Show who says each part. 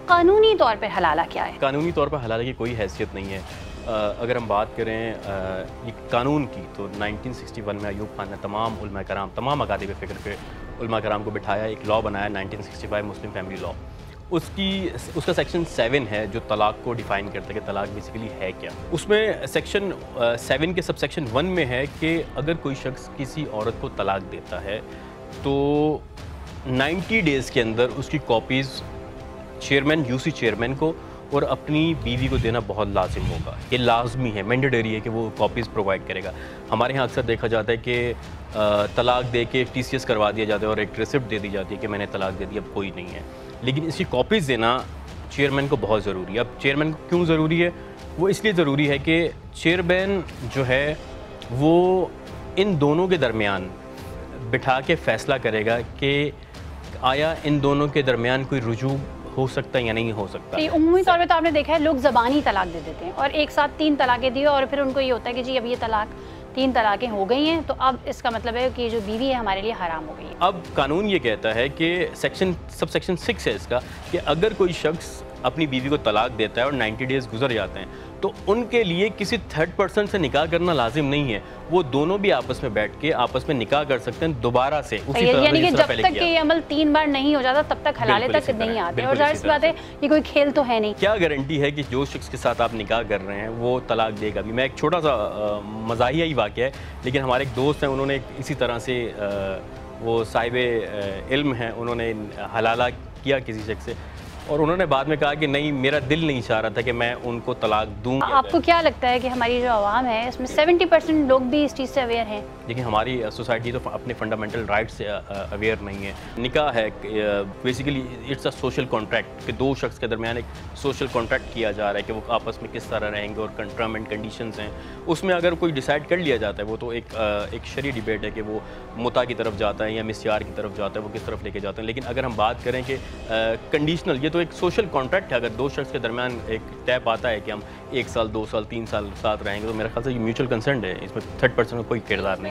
Speaker 1: कानूनी तौर पर हलाला क्या है?
Speaker 2: कानूनी तौर पर हलाला की कोई हैसियत नहीं है। अगर हम बात करें ये कानून की, तो 1961 में अयूब खान ने तमाम उलमा कराम, तमाम अकादिब फ़िक्र के उलमा कराम को बिठाया, एक लॉ बनाया 1965 मुस्लिम फैमिली लॉ। उसका सेक्शन 7 है जो तलाक़ को डिफ़ाइन करता है कि तलाक़ बेसिकली है क्या। उसमें सेक्शन 7 के सब सेक्शन 1 में है कि अगर कोई शख्स किसी औरत को तलाक़ देता है तो 90 डेज़ के अंदर उसकी कॉपीज़ चेयरमैन, यूसी चेयरमैन को और अपनी बीवी को देना बहुत लाजिम होगा। ये लाजमी है, मैंडेटरी है कि वो कॉपीज़ प्रोवाइड करेगा। हमारे यहाँ अक्सर देखा जाता है कि तलाक़ दे के TCS करवा दिया जाता है और एक रिसिप्ट दे दी जाती है कि मैंने तलाक़ दे दी, अब कोई नहीं है। लेकिन इसकी कॉपीज़ देना चेयरमैन को बहुत ज़रूरी है। अब चेयरमैन को क्यों ज़रूरी है? वो इसलिए ज़रूरी है कि चेयरमैन जो है वो इन दोनों के दरमियान बिठा के फ़ैसला करेगा कि आया इन दोनों के दरमियान कोई रुजू हो सकता है या नहीं हो सकता।
Speaker 1: उम्मी तौर पे तो आपने देखा है लोग ज़बानी तलाक दे देते हैं और एक साथ 3 तलाक़ें दी और फिर उनको ये होता है कि जी अब ये 3 तलाक़ें हो गई हैं तो अब इसका मतलब है कि जो बीवी है हमारे लिए हराम हो गई है।
Speaker 2: अब कानून ये कहता है कि सब सेक्शन 6 है इसका, कि अगर कोई शख्स अपनी बीवी को तलाक देता है और 90 डेज़ गुजर जाते हैं तो उनके लिए किसी थर्ड पर्सन से निकाह करना लाजिम नहीं है। वो दोनों भी आपस में बैठ के आपस में निकाह कर सकते हैं दोबारा से, उसी तरह
Speaker 1: यानी कि जब तक
Speaker 2: किया।
Speaker 1: ये अमल 3 बार नहीं हो जाता तब तक हलाले तक नहीं आते। और जाहिर सी बात है ये कोई खेल तो है नहीं।
Speaker 2: क्या गारंटी है कि जो शख्स के साथ आप निकाह कर रहे हैं वो तलाक देगा भी? मैं एक छोटा सा मज़ाहिया ही वाक़या है, लेकिन हमारे एक दोस्त हैं, उन्होंने इसी तरह से वो साहिब इल्म हैं, उन्होंने हलाला किया किसी शख्स से और उन्होंने बाद में कहा कि नहीं, मेरा दिल नहीं चाह रहा था कि मैं उनको तलाक दूँ।
Speaker 1: आपको क्या लगता है कि हमारी जो आवाम है इसमें 70% लोग भी इस चीज़ से अवेयर हैं?
Speaker 2: देखिए, हमारी सोसाइटी तो अपने फंडामेंटल राइट से अवेयर नहीं है। निकाह है basically it's a social contract, कि दो शख्स के दरमियान एक सोशल कॉन्ट्रैक्ट किया जा रहा है कि वो आपस में किस तरह रहेंगे और टर्म एंड कंडीशंस हैं। उसमें अगर कोई डिसाइड कर लिया जाता है वो तो एक शरी डिबेट है कि वो मुता की तरफ जाता है या मिस्यार की तरफ जाता है, वो किस तरफ लेके जाते हैं। लेकिन अगर हम बात करें कि कंडीशनल, ये तो एक सोशल कॉन्ट्रैक्ट है। अगर दो शख्स के दरमियान एक तय आता है कि हम 1 साल, 2 साल, 3 साल साथ रहेंगे तो मेरे ख्याल से ये म्यूचुअल कंसेंट है, इसमें थर्ड पर्सन का कोई किरदार नहीं।